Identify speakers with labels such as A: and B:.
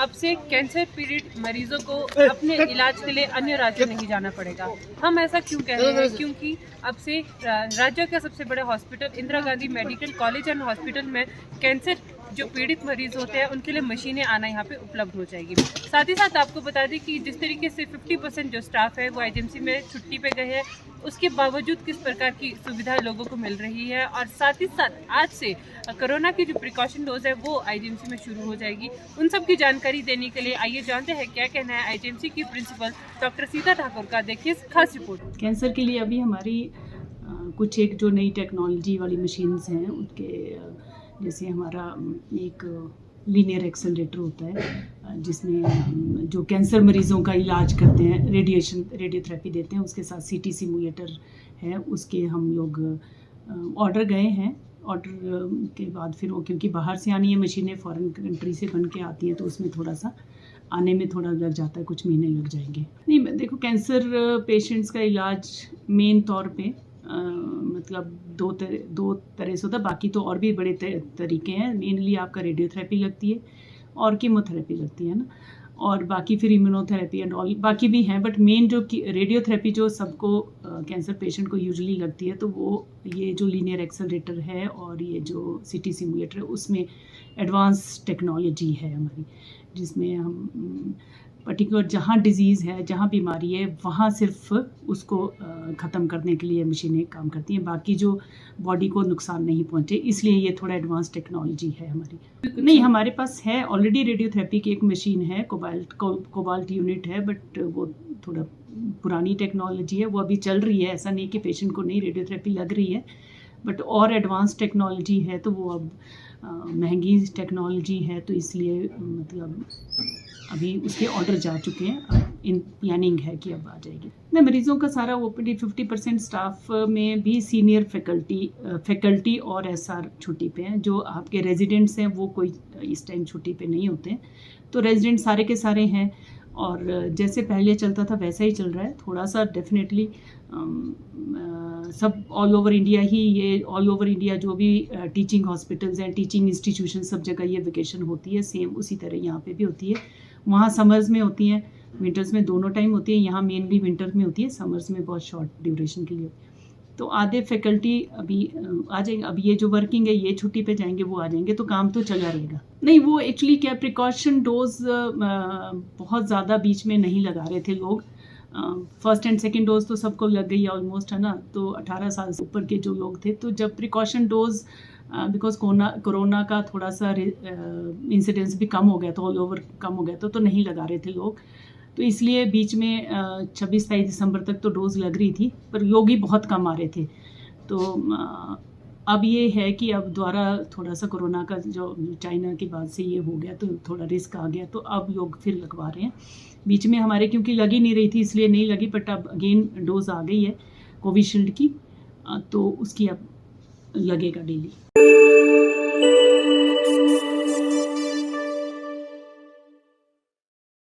A: अब से कैंसर पीड़ित मरीजों को अपने इलाज के लिए अन्य राज्य नहीं जाना पड़ेगा। हम ऐसा क्यों कह रहे हैं? क्योंकि अब से राज्य का सबसे बड़ा hospital Indira Gandhi medical college and hospital में कैंसर जो पीड़ित मरीज होते हैं उनके लिए मशीनें आना यहाँ पे उपलब्ध हो जाएगी। साथ ही साथ आपको बता दें कि जिस तरीके से 50% जो स्टाफ है वो आईजीएमसी में छुट्टी पे गए हैं, उसके बावजूद किस प्रकार की सुविधा लोगों को मिल रही है, और साथ ही साथ आज से कोरोना की जो प्रिकॉशन डोज है वो आईजीएमसी में शुरू हो जाएगी। उन सब की जानकारी देने के लिए आइए जानते हैं क्या कहना है आईजीएमसी की प्रिंसिपल डॉक्टर सीता ठाकुर का। देखिए खास रिपोर्ट।
B: कैंसर के लिए अभी हमारी कुछ एक जो नई टेक्नोलॉजी वाली मशीन्स हैं उनके जैसे हमारा एक लीनियर एक्सेलरेटर होता है जिसमें जो कैंसर मरीज़ों का इलाज करते हैं, रेडियोथेरेपी देते हैं, उसके साथ सीटी सिमुलेटर है, उसके हम लोग ऑर्डर गए हैं। ऑर्डर के बाद फिर वो क्योंकि बाहर से आनी है मशीनें, फॉरेन कंट्री से बन के आती हैं, तो उसमें थोड़ा सा आने में थोड़ा लग जाता है, कुछ महीने लग जाएंगे। नहीं देखो, कैंसर पेशेंट्स का इलाज मेन तौर पे मतलब दो तरह से होता है, बाकी तो और भी बड़े तरीके हैं। मेनली आपका रेडियोथेरेपी लगती है और कीमोथेरेपी लगती है ना, और बाकी फिर इम्यूनोथेरेपी एंड ऑल बाकी भी हैं, बट मेन जो रेडियोथेरेपी जो सबको कैंसर पेशेंट को यूजुअली लगती है, तो वो ये जो लीनियर एक्सेलरेटर है और ये जो सीटी सिमुलेटर है, उसमें एडवांस टेक्नोलॉजी है हमारी, जिसमें हम पर्टिकुलर जहाँ डिजीज़ है, जहाँ बीमारी है, वहाँ सिर्फ उसको ख़त्म करने के लिए मशीनें काम करती हैं, बाकी जो बॉडी को नुकसान नहीं पहुँचे, इसलिए ये थोड़ा एडवांस टेक्नोलॉजी है हमारी। नहीं, हमारे पास है ऑलरेडी रेडियोथेरेपी की एक मशीन है, कोबाल्ट यूनिट है, बट वो थोड़ा पुरानी टेक्नोलॉजी है, वो अभी चल रही है। ऐसा नहीं कि पेशेंट को नहीं रेडियोथेरेपी लग रही है, बट और एडवांस टेक्नोलॉजी है, तो वो अब महंगी टेक्नोलॉजी है, तो इसलिए मतलब अभी उसके ऑर्डर जा चुके हैं, अब इन प्लानिंग है कि अब आ जाएगी। नहीं, मरीज़ों का सारा ओपीडी 50% स्टाफ में भी सीनियर फैकल्टी और एसआर छुट्टी पे हैं। जो आपके रेजिडेंट्स हैं वो कोई इस टाइम छुट्टी पे नहीं होते हैं, तो रेजिडेंट सारे के सारे हैं, और जैसे पहले चलता था वैसा ही चल रहा है। थोड़ा सा डेफिनेटली सब ऑल ओवर इंडिया जो भी टीचिंग हॉस्पिटल्स हैं, टीचिंग इंस्टीट्यूशन, सब जगह ये वेकेशन होती है, सेम उसी तरह यहाँ पे भी होती है। वहाँ समर्स में होती हैं, विंटर्स में, दोनों टाइम होती है। यहाँ मेनली विंटर में होती है, समर्स में बहुत शॉर्ट ड्यूरेशन के लिए। तो आधे फैकल्टी अभी आ जाएंगे, अभी ये जो वर्किंग है ये छुट्टी पे जाएंगे, वो आ जाएंगे, तो काम तो चला रहेगा। नहीं, वो एक्चुअली क्या प्रिकॉशन डोज बहुत ज़्यादा बीच में नहीं लगा रहे थे लोग। फर्स्ट एंड सेकेंड डोज तो सबको लग गई है ऑलमोस्ट, है ना, तो 18 साल से ऊपर के जो लोग थे, तो जब प्रिकॉशन डोज बिकॉज कोरोना का थोड़ा सा इंसिडेंस भी कम हो गया था, ऑल ओवर कम हो गया था, तो नहीं लगा रहे थे लोग, तो इसलिए बीच में 26-27 दिसंबर तक तो डोज लग रही थी, पर लोग ही बहुत कम आ रहे थे। तो अब ये है कि अब दोबारा थोड़ा सा कोरोना का जो चाइना के बाद से ये हो गया, तो थोड़ा रिस्क आ गया, तो अब लोग फिर लगवा रहे हैं। बीच में हमारे क्योंकि लगी नहीं रही थी इसलिए नहीं लगी, बट अब अगेन डोज आ गई है कोविशील्ड की, तो उसकी अब लगेगा डेली।